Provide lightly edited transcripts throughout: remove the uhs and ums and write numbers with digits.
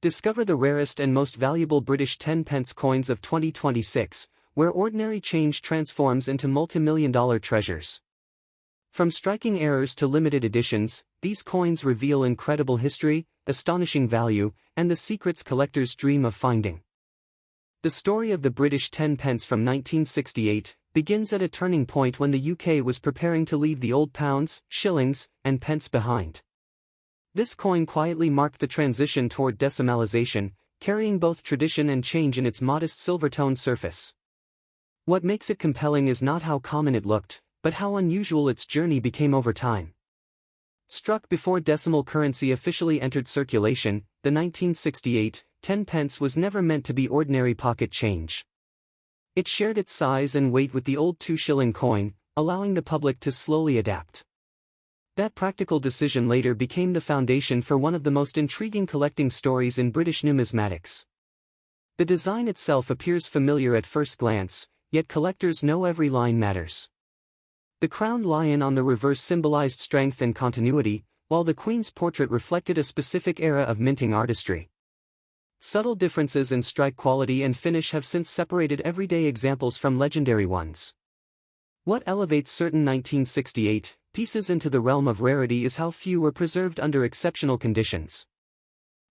Discover the rarest and most valuable British 10-pence coins of 2026, where ordinary change transforms into multi-million-dollar treasures. From striking errors to limited editions, these coins reveal incredible history, astonishing value, and the secrets collectors dream of finding. The story of the British 10-pence from 1968 begins at a turning point when the UK was preparing to leave the old pounds, shillings, and pence behind. This coin quietly marked the transition toward decimalization, carrying both tradition and change in its modest silver-toned surface. What makes it compelling is not how common it looked, but how unusual its journey became over time. Struck before decimal currency officially entered circulation, the 1968 10-pence was never meant to be ordinary pocket change. It shared its size and weight with the old 2-shilling coin, allowing the public to slowly adapt. That practical decision later became the foundation for one of the most intriguing collecting stories in British numismatics. The design itself appears familiar at first glance, yet collectors know every line matters. The crowned lion on the reverse symbolized strength and continuity, while the Queen's portrait reflected a specific era of minting artistry. Subtle differences in strike quality and finish have since separated everyday examples from legendary ones. What elevates certain 1968 pieces into the realm of rarity is how few were preserved under exceptional conditions.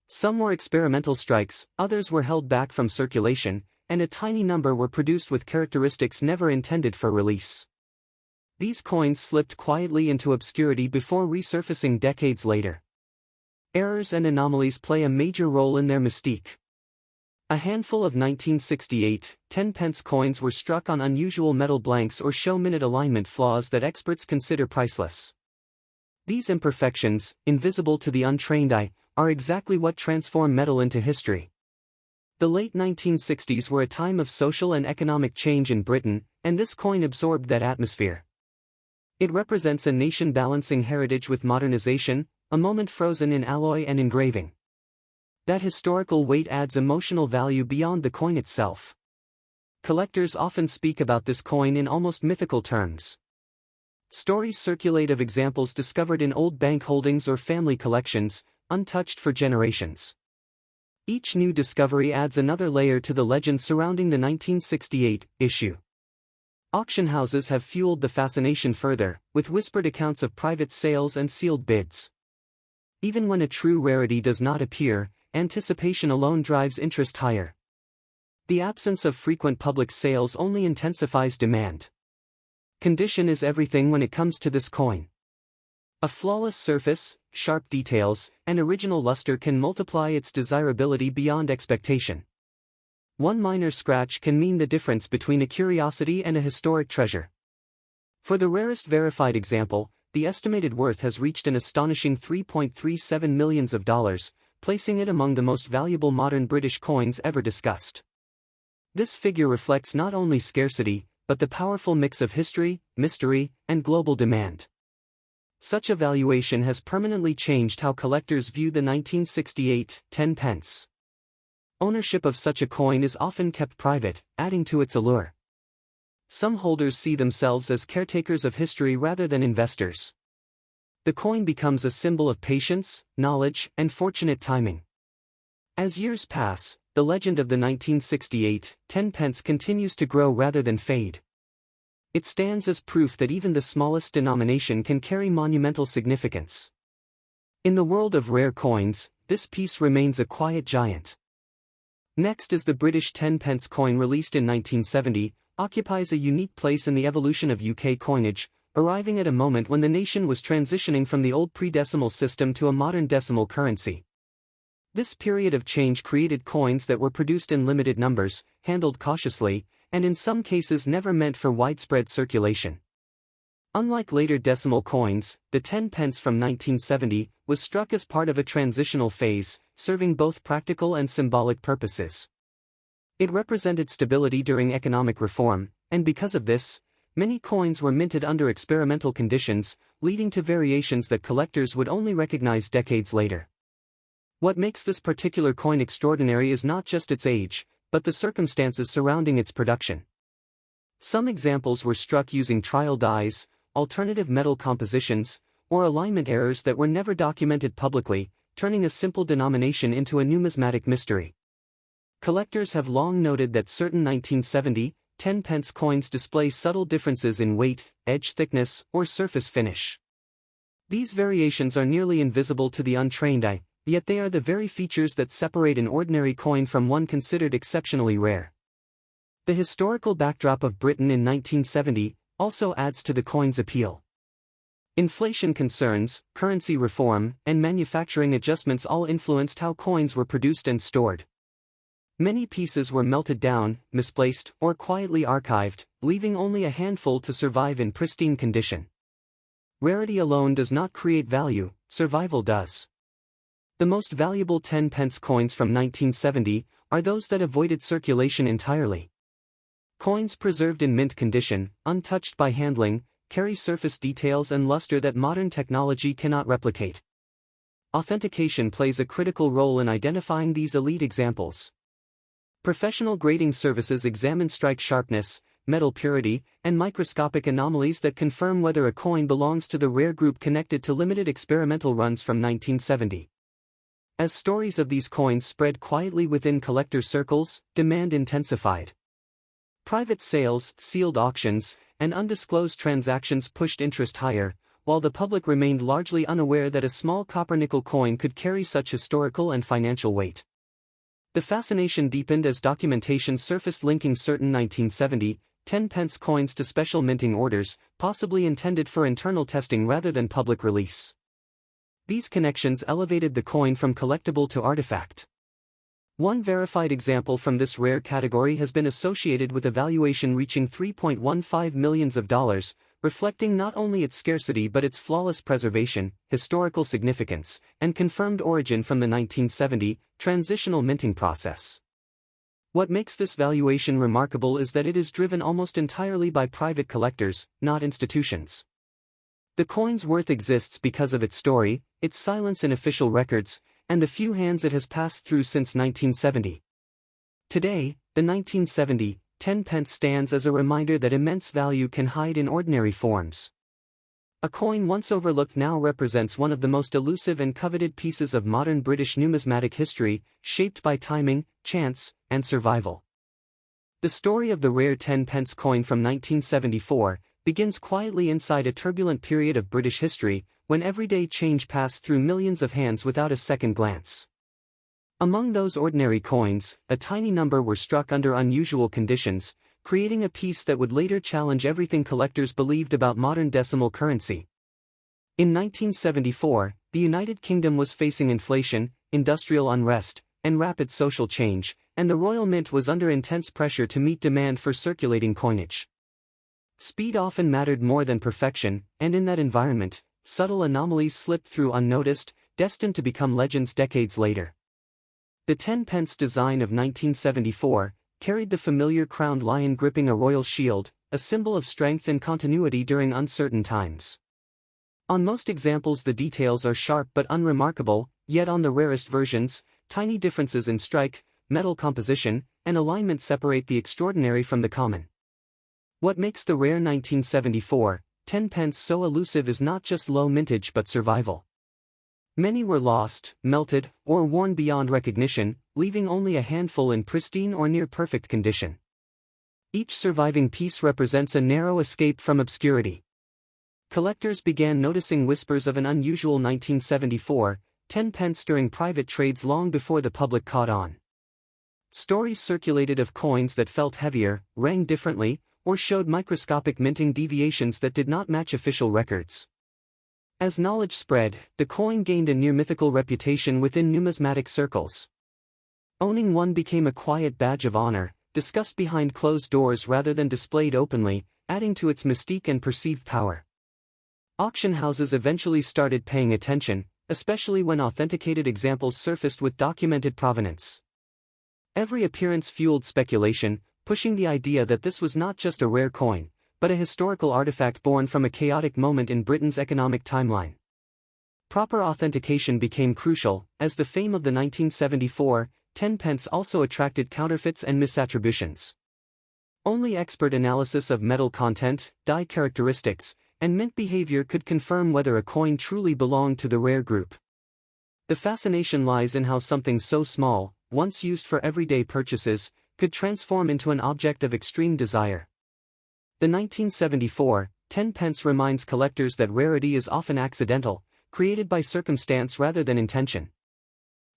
Some were experimental strikes, others were held back from circulation, and a tiny number were produced with characteristics never intended for release. These coins slipped quietly into obscurity before resurfacing decades later. Errors and anomalies play a major role in their mystique. A handful of 1968 10-pence coins were struck on unusual metal blanks or show minute alignment flaws that experts consider priceless. These imperfections, invisible to the untrained eye, are exactly what transform metal into history. The late 1960s were a time of social and economic change in Britain, and this coin absorbed that atmosphere. It represents a nation balancing heritage with modernization, a moment frozen in alloy and engraving. That historical weight adds emotional value beyond the coin itself. Collectors often speak about this coin in almost mythical terms. Stories circulate of examples discovered in old bank holdings or family collections, untouched for generations. Each new discovery adds another layer to the legend surrounding the 1968 issue. Auction houses have fueled the fascination further, with whispered accounts of private sales and sealed bids. Even when a true rarity does not appear, anticipation alone drives interest higher. The absence of frequent public sales only intensifies demand. Condition is everything when it comes to this coin. A flawless surface, sharp details, and original luster can multiply its desirability beyond expectation. One minor scratch can mean the difference between a curiosity and a historic treasure. For the rarest verified example, the estimated worth has reached an astonishing $3.37 million, placing it among the most valuable modern British coins ever discussed. This figure reflects not only scarcity, but the powerful mix of history, mystery, and global demand. Such a valuation has permanently changed how collectors view the 1968 10-pence. Ownership of such a coin is often kept private, adding to its allure. Some holders see themselves as caretakers of history rather than investors. The coin becomes a symbol of patience, knowledge, and fortunate timing. As years pass, the legend of the 1968 10-pence continues to grow rather than fade. It stands as proof that even the smallest denomination can carry monumental significance. In the world of rare coins, this piece remains a quiet giant. Next is the British 10-pence coin released in 1970, occupies a unique place in the evolution of UK coinage, arriving at a moment when the nation was transitioning from the old pre-decimal system to a modern decimal currency. This period of change created coins that were produced in limited numbers, handled cautiously, and in some cases never meant for widespread circulation. Unlike later decimal coins, the 10-pence from 1970 was struck as part of a transitional phase, serving both practical and symbolic purposes. It represented stability during economic reform, and because of this, many coins were minted under experimental conditions, leading to variations that collectors would only recognize decades later. What makes this particular coin extraordinary is not just its age, but the circumstances surrounding its production. Some examples were struck using trial dies, alternative metal compositions, or alignment errors that were never documented publicly, turning a simple denomination into a numismatic mystery. Collectors have long noted that certain 1970, 10-pence coins display subtle differences in weight, edge thickness, or surface finish. These variations are nearly invisible to the untrained eye, yet they are the very features that separate an ordinary coin from one considered exceptionally rare. The historical backdrop of Britain in 1970 also adds to the coin's appeal. Inflation concerns, currency reform, and manufacturing adjustments all influenced how coins were produced and stored. Many pieces were melted down, misplaced, or quietly archived, leaving only a handful to survive in pristine condition. Rarity alone does not create value, survival does. The most valuable 10-pence coins from 1970 are those that avoided circulation entirely. Coins preserved in mint condition, untouched by handling, carry surface details and luster that modern technology cannot replicate. Authentication plays a critical role in identifying these elite examples. Professional grading services examine strike sharpness, metal purity, and microscopic anomalies that confirm whether a coin belongs to the rare group connected to limited experimental runs from 1970. As stories of these coins spread quietly within collector circles, demand intensified. Private sales, sealed auctions, and undisclosed transactions pushed interest higher, while the public remained largely unaware that a small copper-nickel coin could carry such historical and financial weight. The fascination deepened as documentation surfaced linking certain 1970, 10-pence coins to special minting orders, possibly intended for internal testing rather than public release. These connections elevated the coin from collectible to artifact. One verified example from this rare category has been associated with a valuation reaching $3.15 million, reflecting not only its scarcity but its flawless preservation, historical significance, and confirmed origin from the 1970 transitional minting process. What makes this valuation remarkable is that it is driven almost entirely by private collectors, not institutions. The coin's worth exists because of its story, its silence in official records, and the few hands it has passed through since 1970. Today, the 1970 10-pence stands as a reminder that immense value can hide in ordinary forms. A coin once overlooked now represents one of the most elusive and coveted pieces of modern British numismatic history, shaped by timing, chance, and survival. The story of the rare 10-pence coin from 1974 begins quietly inside a turbulent period of British history, when everyday change passed through millions of hands without a second glance. Among those ordinary coins, a tiny number were struck under unusual conditions, creating a piece that would later challenge everything collectors believed about modern decimal currency. In 1974, the United Kingdom was facing inflation, industrial unrest, and rapid social change, and the Royal Mint was under intense pressure to meet demand for circulating coinage. Speed often mattered more than perfection, and in that environment, subtle anomalies slipped through unnoticed, destined to become legends decades later. The 10-pence design of 1974 carried the familiar crowned lion gripping a royal shield, a symbol of strength and continuity during uncertain times. On most examples the details are sharp but unremarkable, yet on the rarest versions, tiny differences in strike, metal composition, and alignment separate the extraordinary from the common. What makes the rare 1974 10-pence so elusive is not just low mintage but survival. Many were lost, melted, or worn beyond recognition, leaving only a handful in pristine or near-perfect condition. Each surviving piece represents a narrow escape from obscurity. Collectors began noticing whispers of an unusual 1974 10-pence during private trades long before the public caught on. Stories circulated of coins that felt heavier, rang differently, or showed microscopic minting deviations that did not match official records. As knowledge spread, the coin gained a near-mythical reputation within numismatic circles. Owning one became a quiet badge of honor, discussed behind closed doors rather than displayed openly, adding to its mystique and perceived power. Auction houses eventually started paying attention, especially when authenticated examples surfaced with documented provenance. Every appearance fueled speculation, pushing the idea that this was not just a rare coin, but a historical artifact born from a chaotic moment in Britain's economic timeline. Proper authentication became crucial, as the fame of the 1974 10-pence also attracted counterfeits and misattributions. Only expert analysis of metal content, die characteristics, and mint behavior could confirm whether a coin truly belonged to the rare group. The fascination lies in how something so small, once used for everyday purchases, could transform into an object of extreme desire. The 1974 10 pence reminds collectors that rarity is often accidental, created by circumstance rather than intention.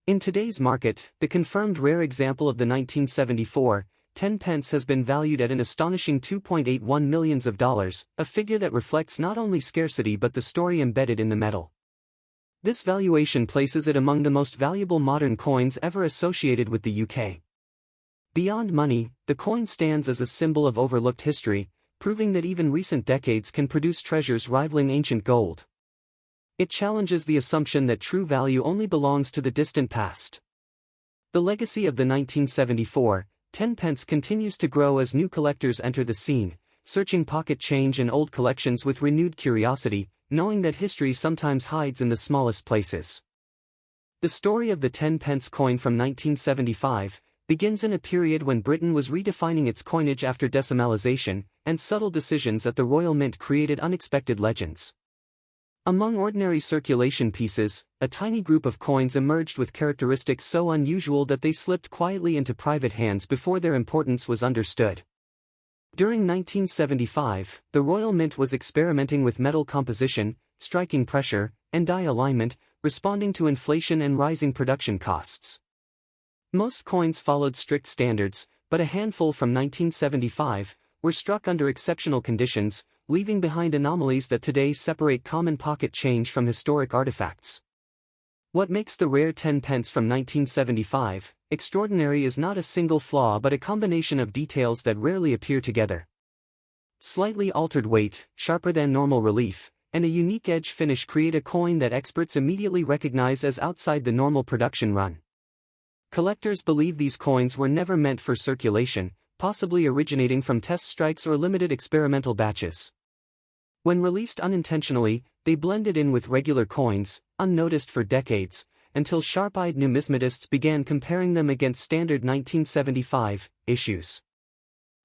In today's market, the confirmed rare example of the 1974 10 pence has been valued at an astonishing $2.81 million, a figure that reflects not only scarcity but the story embedded in the metal. This valuation places it among the most valuable modern coins ever associated with the UK. Beyond money, the coin stands as a symbol of overlooked history, proving that even recent decades can produce treasures rivaling ancient gold. It challenges the assumption that true value only belongs to the distant past. The legacy of the 1974 10 pence continues to grow as new collectors enter the scene, searching pocket change and old collections with renewed curiosity, knowing that history sometimes hides in the smallest places. The story of the 10 pence coin from 1975 begins in a period when Britain was redefining its coinage after decimalisation, and subtle decisions at the Royal Mint created unexpected legends. Among ordinary circulation pieces, a tiny group of coins emerged with characteristics so unusual that they slipped quietly into private hands before their importance was understood. During 1975, the Royal Mint was experimenting with metal composition, striking pressure, and die alignment, responding to inflation and rising production costs. Most coins followed strict standards, but a handful from 1975 were struck under exceptional conditions, leaving behind anomalies that today separate common pocket change from historic artifacts. What makes the rare 10 pence from 1975 extraordinary is not a single flaw but a combination of details that rarely appear together. Slightly altered weight, sharper than normal relief, and a unique edge finish create a coin that experts immediately recognize as outside the normal production run. Collectors believe these coins were never meant for circulation, possibly originating from test strikes or limited experimental batches. When released unintentionally, they blended in with regular coins, unnoticed for decades, until sharp-eyed numismatists began comparing them against standard 1975 issues.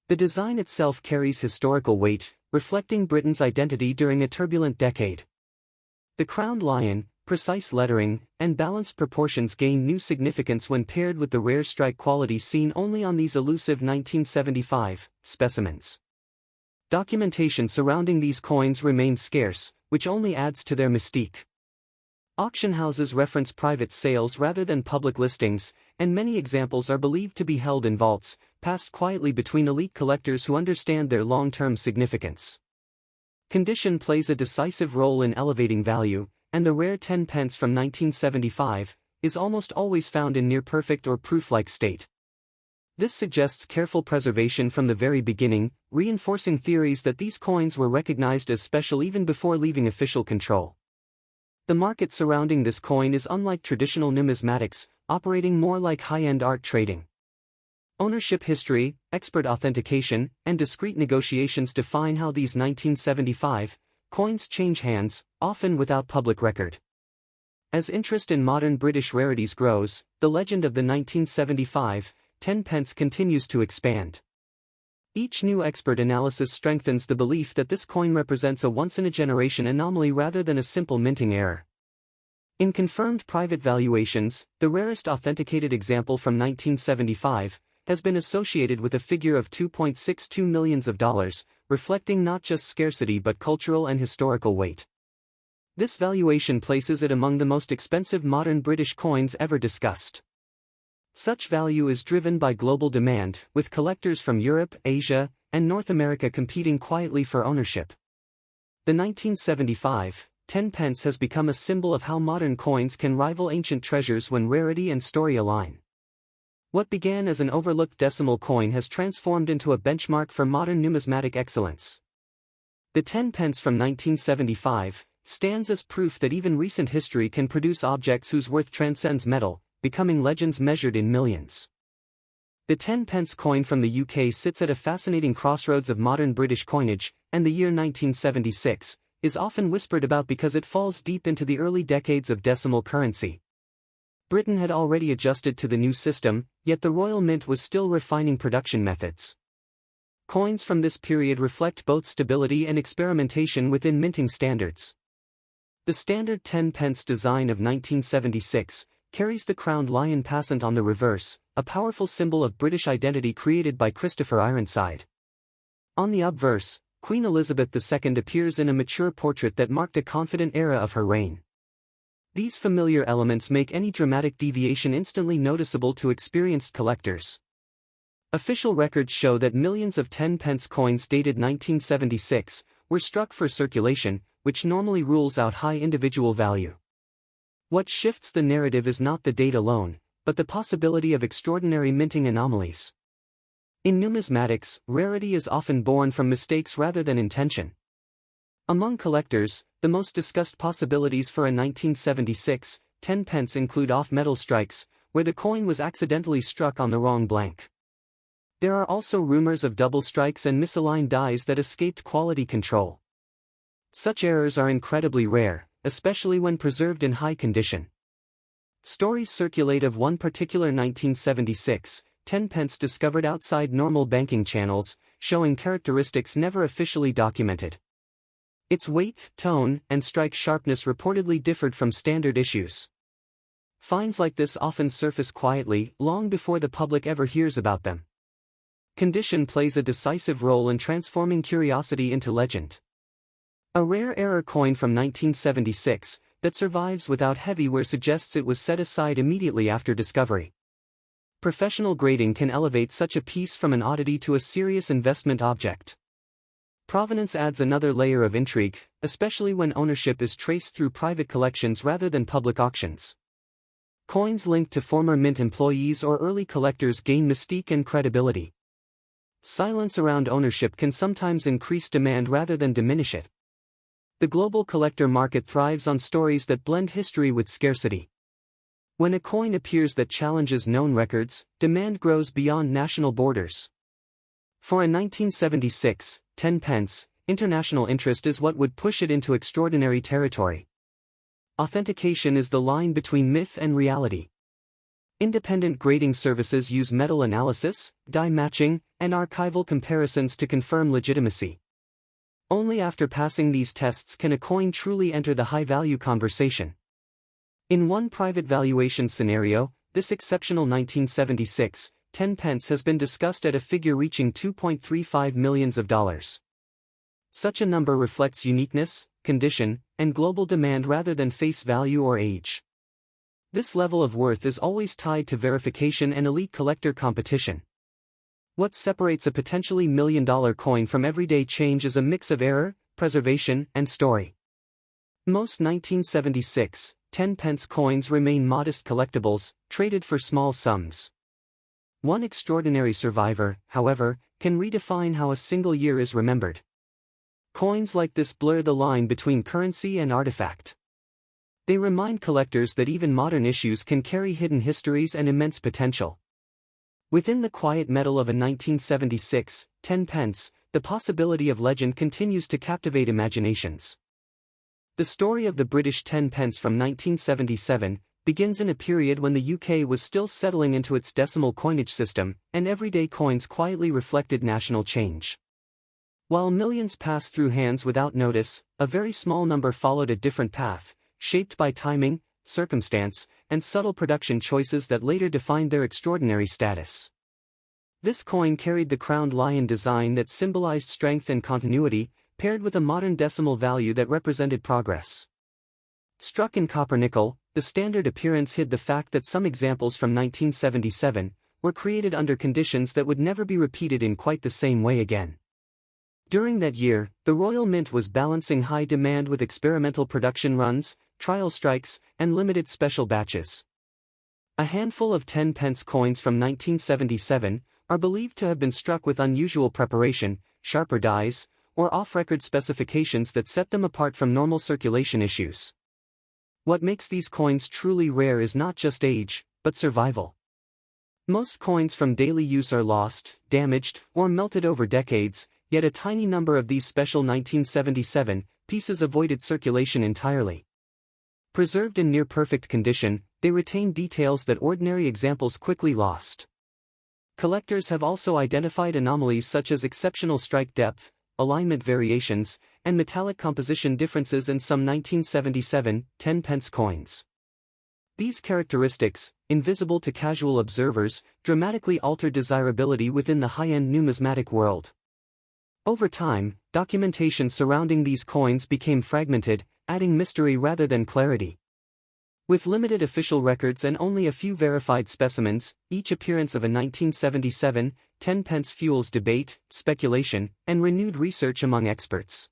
The design itself carries historical weight, reflecting Britain's identity during a turbulent decade. The crowned lion, precise lettering, and balanced proportions gain new significance when paired with the rare strike quality seen only on these elusive 1975 specimens. Documentation surrounding these coins remains scarce, which only adds to their mystique. Auction houses reference private sales rather than public listings, and many examples are believed to be held in vaults, passed quietly between elite collectors who understand their long-term significance. Condition plays a decisive role in elevating value, and the rare 10 pence from 1975 is almost always found in near-perfect or proof-like state. This suggests careful preservation from the very beginning, reinforcing theories that these coins were recognized as special even before leaving official control. The market surrounding this coin is unlike traditional numismatics, operating more like high-end art trading. Ownership history, expert authentication, and discreet negotiations define how these 1975 coins change hands, often without public record. As interest in modern British rarities grows, the legend of the 1975 10 pence continues to expand. Each new expert analysis strengthens the belief that this coin represents a once-in-a-generation anomaly rather than a simple minting error. In confirmed private valuations, the rarest authenticated example from 1975 has been associated with a figure of $2.62 million, reflecting not just scarcity but cultural and historical weight. This valuation places it among the most expensive modern British coins ever discussed. Such value is driven by global demand, with collectors from Europe, Asia, and North America competing quietly for ownership. The 1975 10 pence has become a symbol of how modern coins can rival ancient treasures when rarity and story align. What began as an overlooked decimal coin has transformed into a benchmark for modern numismatic excellence. The 10 pence from 1975 stands as proof that even recent history can produce objects whose worth transcends metal, becoming legends measured in millions. The 10 pence coin from the UK sits at a fascinating crossroads of modern British coinage, and the year 1976 is often whispered about because it falls deep into the early decades of decimal currency. Britain had already adjusted to the new system, yet the Royal Mint was still refining production methods. Coins from this period reflect both stability and experimentation within minting standards. The standard 10 pence design of 1976 carries the crowned lion passant on the reverse, a powerful symbol of British identity created by Christopher Ironside. On the obverse, Queen Elizabeth II appears in a mature portrait that marked a confident era of her reign. These familiar elements make any dramatic deviation instantly noticeable to experienced collectors. Official records show that millions of 10 pence coins dated 1976 were struck for circulation, which normally rules out high individual value. What shifts the narrative is not the date alone, but the possibility of extraordinary minting anomalies. In numismatics, rarity is often born from mistakes rather than intention. Among collectors, the most discussed possibilities for a 1976 10 pence include off-metal strikes, where the coin was accidentally struck on the wrong blank. There are also rumors of double strikes and misaligned dies that escaped quality control. Such errors are incredibly rare, especially when preserved in high condition. Stories circulate of one particular 1976 10 pence discovered outside normal banking channels, showing characteristics never officially documented. Its weight, tone, and strike sharpness reportedly differed from standard issues. Finds like this often surface quietly, long before the public ever hears about them. Condition plays a decisive role in transforming curiosity into legend. A rare error coin from 1976 that survives without heavy wear suggests it was set aside immediately after discovery. Professional grading can elevate such a piece from an oddity to a serious investment object. Provenance adds another layer of intrigue, especially when ownership is traced through private collections rather than public auctions. Coins linked to former mint employees or early collectors gain mystique and credibility. Silence around ownership can sometimes increase demand rather than diminish it. The global collector market thrives on stories that blend history with scarcity. When a coin appears that challenges known records, demand grows beyond national borders. For a 1976 10 pence, international interest is what would push it into extraordinary territory. Authentication is the line between myth and reality. Independent grading services use metal analysis, die matching, and archival comparisons to confirm legitimacy. Only after passing these tests can a coin truly enter the high-value conversation. In one private valuation scenario, this exceptional 1976 10 pence has been discussed at a figure reaching $2.35 million. Such a number reflects uniqueness, condition, and global demand rather than face value or age. This level of worth is always tied to verification and elite collector competition. What separates a potentially million-dollar coin from everyday change is a mix of error, preservation, and story. Most 1976 10 pence coins remain modest collectibles, traded for small sums. One extraordinary survivor, however, can redefine how a single year is remembered. Coins like this blur the line between currency and artifact. They remind collectors that even modern issues can carry hidden histories and immense potential. Within the quiet metal of a 1976 10 pence, the possibility of legend continues to captivate imaginations. The story of the British 10 pence from 1977 begins in a period when the UK was still settling into its decimal coinage system, and everyday coins quietly reflected national change. While millions passed through hands without notice, a very small number followed a different path, shaped by timing, circumstance, and subtle production choices that later defined their extraordinary status. This coin carried the crowned lion design that symbolized strength and continuity, paired with a modern decimal value that represented progress. Struck in copper-nickel, the standard appearance hid the fact that some examples from 1977 were created under conditions that would never be repeated in quite the same way again. During that year, the Royal Mint was balancing high demand with experimental production runs, trial strikes, and limited special batches. A handful of 10 pence coins from 1977 are believed to have been struck with unusual preparation, sharper dies, or off-record specifications that set them apart from normal circulation issues. What makes these coins truly rare is not just age, but survival. Most coins from daily use are lost, damaged, or melted over decades, yet a tiny number of these special 1977 pieces avoided circulation entirely. Preserved in near-perfect condition, they retain details that ordinary examples quickly lost. Collectors have also identified anomalies such as exceptional strike depth, alignment variations, and metallic composition differences in some 1977 10-pence coins. These characteristics, invisible to casual observers, dramatically alter desirability within the high-end numismatic world. Over time, documentation surrounding these coins became fragmented, adding mystery rather than clarity. With limited official records and only a few verified specimens, each appearance of a 1977 10-pence fuels debate, speculation, and renewed research among experts.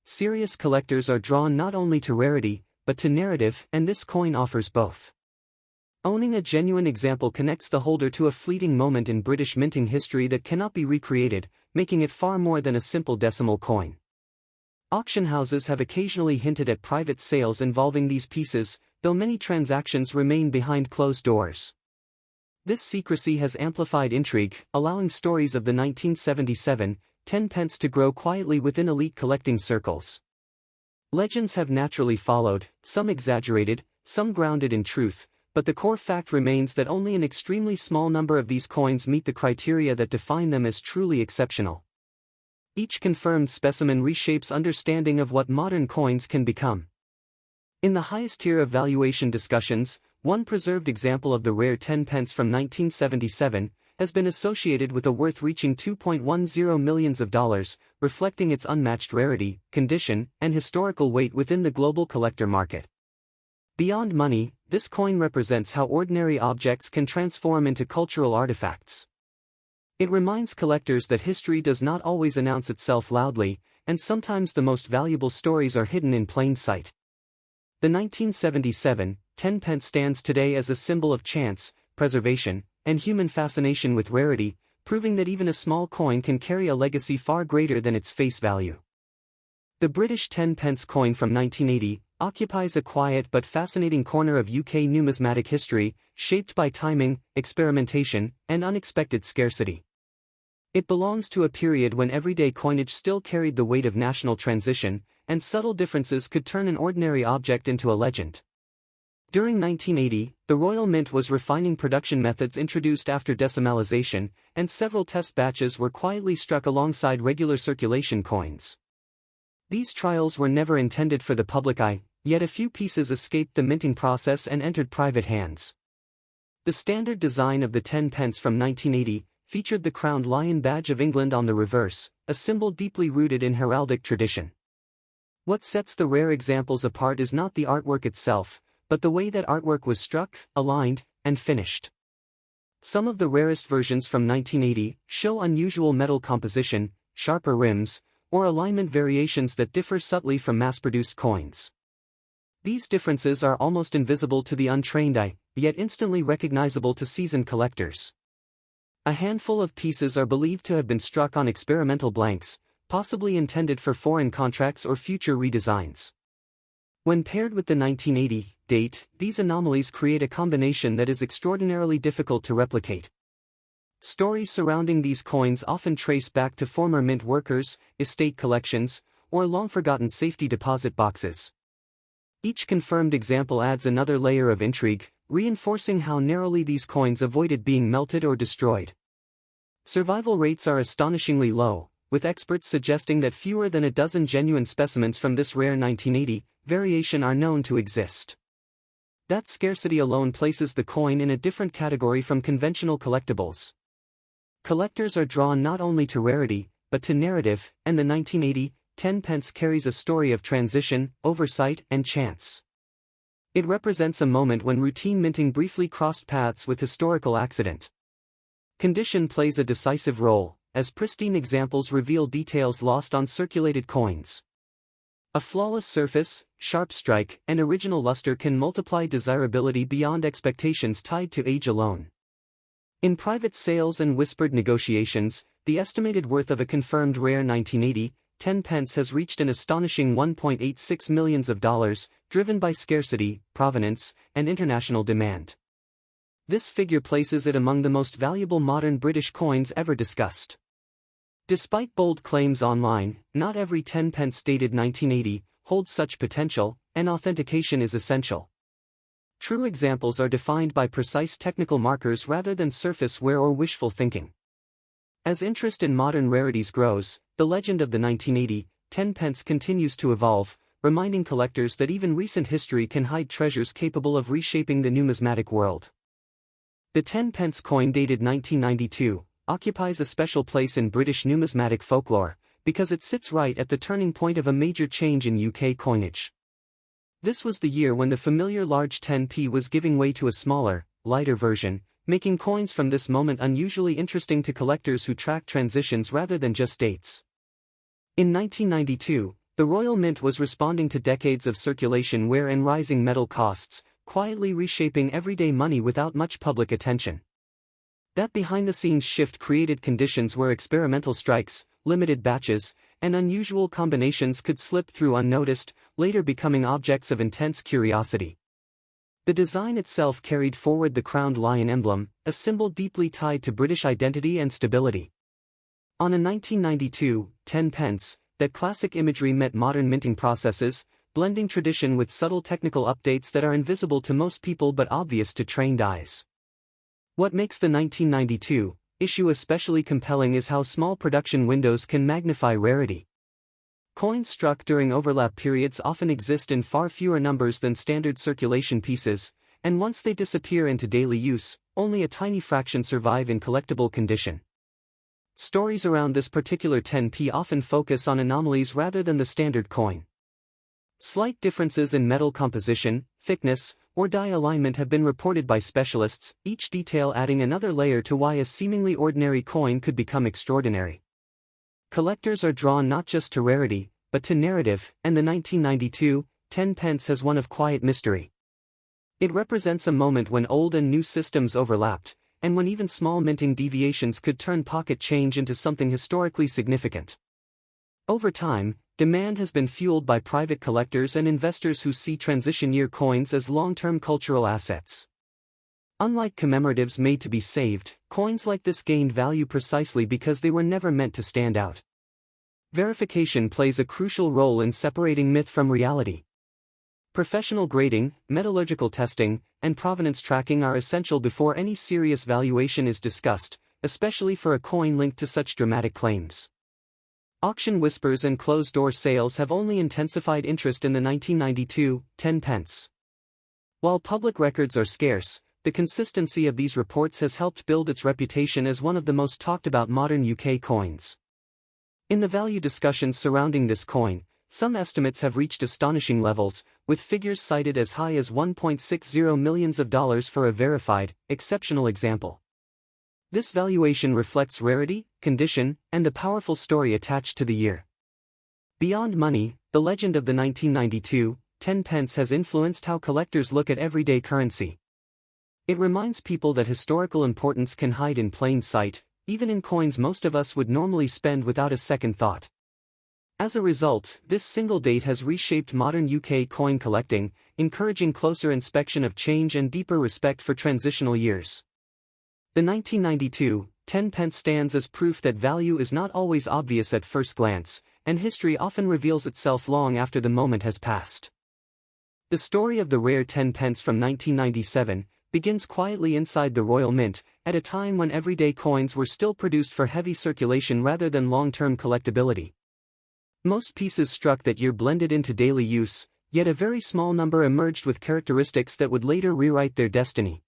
Serious collectors are drawn not only to rarity, but to narrative, and this coin offers both. Owning a genuine example connects the holder to a fleeting moment in British minting history that cannot be recreated, making it far more than a simple decimal coin. Auction houses have occasionally hinted at private sales involving these pieces, though many transactions remain behind closed doors. This secrecy has amplified intrigue, allowing stories of the 1977 10-pence to grow quietly within elite collecting circles. Legends have naturally followed, some exaggerated, some grounded in truth, but the core fact remains that only an extremely small number of these coins meet the criteria that define them as truly exceptional. Each confirmed specimen reshapes understanding of what modern coins can become. In the highest tier of valuation discussions, one preserved example of the rare 10-pence from 1977 has been associated with a worth reaching $2.10 million, reflecting its unmatched rarity, condition, and historical weight within the global collector market. Beyond money, this coin represents how ordinary objects can transform into cultural artifacts. It reminds collectors that history does not always announce itself loudly, and sometimes the most valuable stories are hidden in plain sight. The 1977 10-pence stands today as a symbol of chance, preservation, and human fascination with rarity, proving that even a small coin can carry a legacy far greater than its face value. The British 10-pence coin from 1980 occupies a quiet but fascinating corner of UK numismatic history, shaped by timing, experimentation, and unexpected scarcity. It belongs to a period when everyday coinage still carried the weight of national transition, and subtle differences could turn an ordinary object into a legend. During 1980, the Royal Mint was refining production methods introduced after decimalization, and several test batches were quietly struck alongside regular circulation coins. These trials were never intended for the public eye, yet a few pieces escaped the minting process and entered private hands. The standard design of the 10-pence from 1980 featured the crowned lion badge of England on the reverse, a symbol deeply rooted in heraldic tradition. What sets the rare examples apart is not the artwork itself, but the way that artwork was struck, aligned, and finished. Some of the rarest versions from 1980 show unusual metal composition, sharper rims, or alignment variations that differ subtly from mass-produced coins. These differences are almost invisible to the untrained eye, yet instantly recognizable to seasoned collectors. A handful of pieces are believed to have been struck on experimental blanks, possibly intended for foreign contracts or future redesigns. When paired with the 1980 date, these anomalies create a combination that is extraordinarily difficult to replicate. Stories surrounding these coins often trace back to former mint workers, estate collections, or long-forgotten safety deposit boxes. Each confirmed example adds another layer of intrigue, reinforcing how narrowly these coins avoided being melted or destroyed. Survival rates are astonishingly low, with experts suggesting that fewer than a dozen genuine specimens from this rare 1980 variation are known to exist. That scarcity alone places the coin in a different category from conventional collectibles. Collectors are drawn not only to rarity, but to narrative, and the 1980 10-pence carries a story of transition, oversight, and chance. It represents a moment when routine minting briefly crossed paths with historical accident. Condition plays a decisive role, as pristine examples reveal details lost on circulated coins. A flawless surface, sharp strike, and original luster can multiply desirability beyond expectations tied to age alone. In private sales and whispered negotiations, the estimated worth of a confirmed rare 1980 10-pence has reached an astonishing $1.86 million, driven by scarcity, provenance, and international demand. This figure places it among the most valuable modern British coins ever discussed. Despite bold claims online, not every 10-pence dated 1980 holds such potential, and authentication is essential. True examples are defined by precise technical markers rather than surface wear or wishful thinking. As interest in modern rarities grows, the legend of the 1980 10 pence continues to evolve, reminding collectors that even recent history can hide treasures capable of reshaping the numismatic world. The 10 pence coin dated 1992 occupies a special place in British numismatic folklore, because it sits right at the turning point of a major change in UK coinage. This was the year when the familiar large 10p was giving way to a smaller, lighter version, making coins from this moment unusually interesting to collectors who track transitions rather than just dates. In 1992, the Royal Mint was responding to decades of circulation wear and rising metal costs, quietly reshaping everyday money without much public attention. That behind-the-scenes shift created conditions where experimental strikes, limited batches, and unusual combinations could slip through unnoticed, later becoming objects of intense curiosity. The design itself carried forward the crowned lion emblem, a symbol deeply tied to British identity and stability. On a 1992 10 pence, that classic imagery met modern minting processes, blending tradition with subtle technical updates that are invisible to most people but obvious to trained eyes. What makes the 1992 issue especially compelling is how small production windows can magnify rarity. Coins struck during overlap periods often exist in far fewer numbers than standard circulation pieces, and once they disappear into daily use, only a tiny fraction survive in collectible condition. Stories around this particular 10p often focus on anomalies rather than the standard coin. Slight differences in metal composition, thickness, or die alignment have been reported by specialists, each detail adding another layer to why a seemingly ordinary coin could become extraordinary. Collectors are drawn not just to rarity, but to narrative, and the 1992 10 pence has one of quiet mystery. It represents a moment when old and new systems overlapped, and when even small minting deviations could turn pocket change into something historically significant. Over time, demand has been fueled by private collectors and investors who see transition year coins as long-term cultural assets. Unlike commemoratives made to be saved, coins like this gained value precisely because they were never meant to stand out. Verification plays a crucial role in separating myth from reality. Professional grading, metallurgical testing, and provenance tracking are essential before any serious valuation is discussed, especially for a coin linked to such dramatic claims. Auction whispers and closed-door sales have only intensified interest in the 1992 10 pence. While public records are scarce, the consistency of these reports has helped build its reputation as one of the most talked-about modern UK coins. In the value discussions surrounding this coin, some estimates have reached astonishing levels, with figures cited as high as $1.60 million for a verified, exceptional example. This valuation reflects rarity, condition, and the powerful story attached to the year. Beyond money, the legend of the 1992 10 pence has influenced how collectors look at everyday currency. It reminds people that historical importance can hide in plain sight, even in coins most of us would normally spend without a second thought. As a result, this single date has reshaped modern UK coin collecting, encouraging closer inspection of change and deeper respect for transitional years. The 1992 10 pence stands as proof that value is not always obvious at first glance, and history often reveals itself long after the moment has passed. The story of the rare 10 pence from 1997 begins quietly inside the Royal Mint, at a time when everyday coins were still produced for heavy circulation rather than long-term collectability. Most pieces struck that year blended into daily use, yet a very small number emerged with characteristics that would later rewrite their destiny.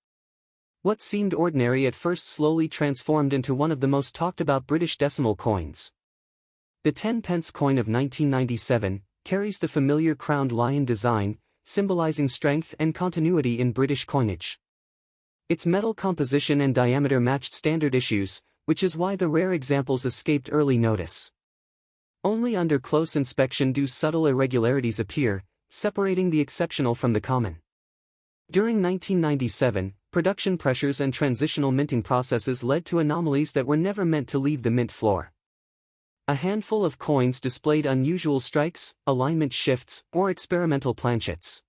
What seemed ordinary at first slowly transformed into one of the most talked-about British decimal coins. The 10 pence coin of 1997 carries the familiar crowned lion design, symbolizing strength and continuity in British coinage. Its metal composition and diameter matched standard issues, which is why the rare examples escaped early notice. Only under close inspection do subtle irregularities appear, separating the exceptional from the common. During 1997, production pressures and transitional minting processes led to anomalies that were never meant to leave the mint floor. A handful of coins displayed unusual strikes, alignment shifts, or experimental planchets.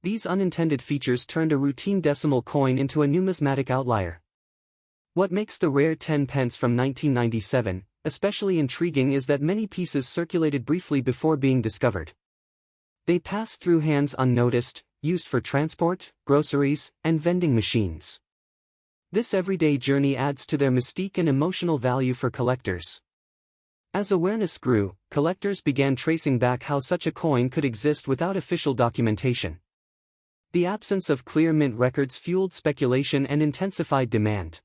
These unintended features turned a routine decimal coin into a numismatic outlier. What makes the rare 10 pence from 1997 especially intriguing is that many pieces circulated briefly before being discovered. They passed through hands unnoticed, used for transport, groceries, and vending machines. This everyday journey adds to their mystique and emotional value for collectors. As awareness grew, collectors began tracing back how such a coin could exist without official documentation. The absence of clear mint records fueled speculation and intensified demand.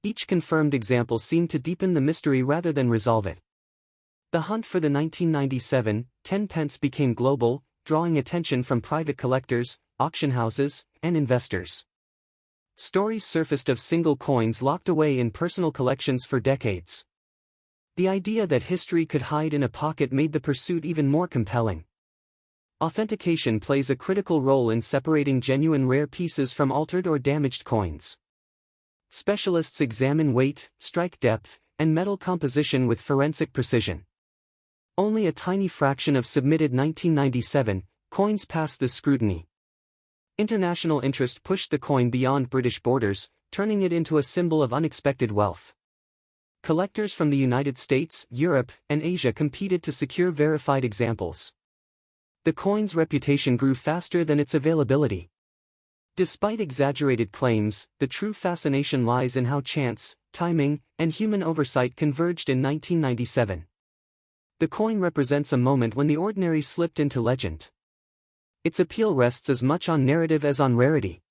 Each confirmed example seemed to deepen the mystery rather than resolve it. The hunt for the 1997 10 pence became global, drawing attention from private collectors, auction houses, and investors. Stories surfaced of single coins locked away in personal collections for decades. The idea that history could hide in a pocket made the pursuit even more compelling. Authentication plays a critical role in separating genuine rare pieces from altered or damaged coins. Specialists examine weight, strike depth, and metal composition with forensic precision. Only a tiny fraction of submitted 1997 coins passed this scrutiny. International interest pushed the coin beyond British borders, turning it into a symbol of unexpected wealth. Collectors from the United States, Europe, and Asia competed to secure verified examples. The coin's reputation grew faster than its availability. Despite exaggerated claims, the true fascination lies in how chance, timing, and human oversight converged in 1997. The coin represents a moment when the ordinary slipped into legend. Its appeal rests as much on narrative as on rarity.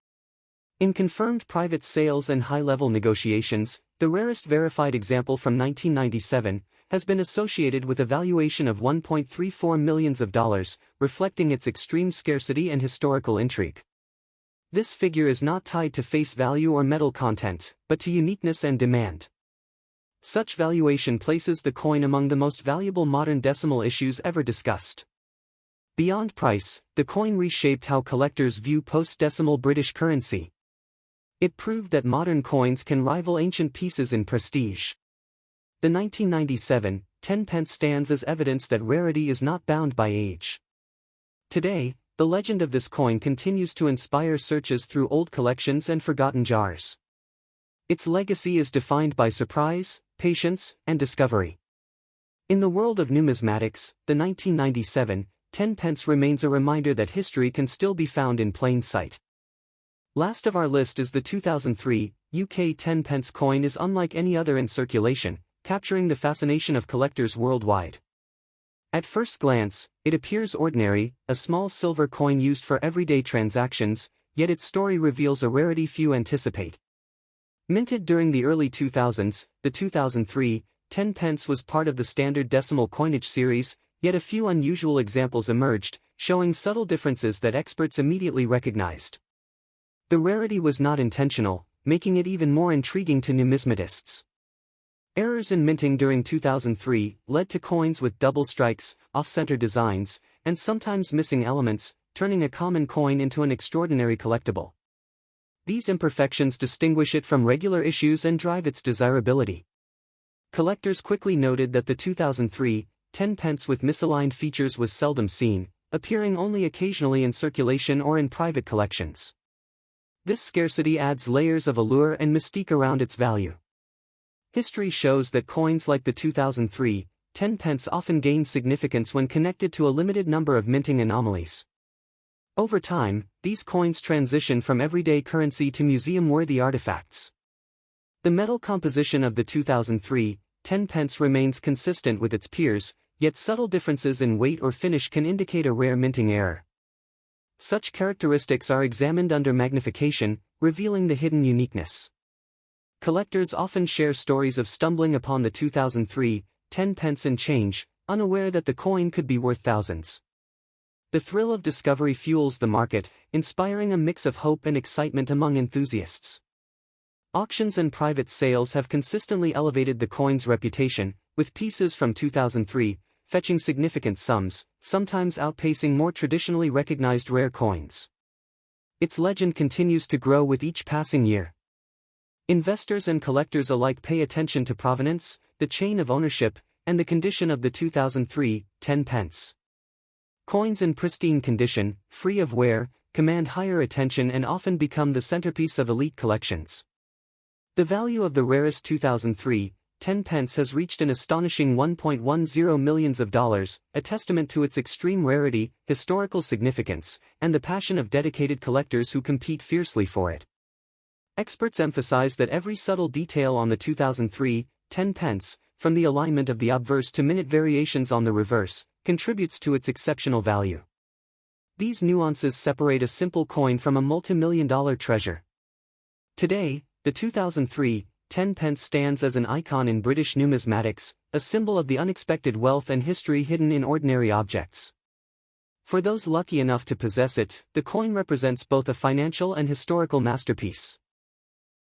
In confirmed private sales and high-level negotiations, the rarest verified example from 1997 has been associated with a valuation of $1.34 million, reflecting its extreme scarcity and historical intrigue. This figure is not tied to face value or metal content, but to uniqueness and demand. Such valuation places the coin among the most valuable modern decimal issues ever discussed. Beyond price, the coin reshaped how collectors view post-decimal British currency. It proved that modern coins can rival ancient pieces in prestige. The 1997 10 pence stands as evidence that rarity is not bound by age. Today, the legend of this coin continues to inspire searches through old collections and forgotten jars. Its legacy is defined by surprise, patience, and discovery. In the world of numismatics, the 1997 10 pence remains a reminder that history can still be found in plain sight. Last of our list is the 2003 UK 10 pence coin is unlike any other in circulation, capturing the fascination of collectors worldwide. At first glance, it appears ordinary, a small silver coin used for everyday transactions, yet its story reveals a rarity few anticipate. Minted during the early 2000s, the 2003 10 pence was part of the standard decimal coinage series, yet a few unusual examples emerged, showing subtle differences that experts immediately recognized. The rarity was not intentional, making it even more intriguing to numismatists. Errors in minting during 2003 led to coins with double strikes, off-center designs, and sometimes missing elements, turning a common coin into an extraordinary collectible. These imperfections distinguish it from regular issues and drive its desirability. Collectors quickly noted that the 2003 10 pence with misaligned features was seldom seen, appearing only occasionally in circulation or in private collections. This scarcity adds layers of allure and mystique around its value. History shows that coins like the 2003 10 pence often gain significance when connected to a limited number of minting anomalies. Over time, these coins transition from everyday currency to museum-worthy artifacts. The metal composition of the 2003 10 pence remains consistent with its peers, yet subtle differences in weight or finish can indicate a rare minting error. Such characteristics are examined under magnification, revealing the hidden uniqueness. Collectors often share stories of stumbling upon the 2003 10 pence and change, unaware that the coin could be worth thousands. The thrill of discovery fuels the market, inspiring a mix of hope and excitement among enthusiasts. Auctions and private sales have consistently elevated the coin's reputation, with pieces from 2003 fetching significant sums, sometimes outpacing more traditionally recognized rare coins. Its legend continues to grow with each passing year. Investors and collectors alike pay attention to provenance, the chain of ownership, and the condition of the 2003 10 pence. Coins in pristine condition, free of wear, command higher attention and often become the centerpiece of elite collections. The value of the rarest 2003 10 pence has reached an astonishing $1.10 million, a testament to its extreme rarity, historical significance, and the passion of dedicated collectors who compete fiercely for it. Experts emphasize that every subtle detail on the 2003 10 pence, from the alignment of the obverse to minute variations on the reverse, contributes to its exceptional value. These nuances separate a simple coin from a multi-million-dollar treasure. Today, the 2003 10 pence stands as an icon in British numismatics, a symbol of the unexpected wealth and history hidden in ordinary objects. For those lucky enough to possess it, the coin represents both a financial and historical masterpiece.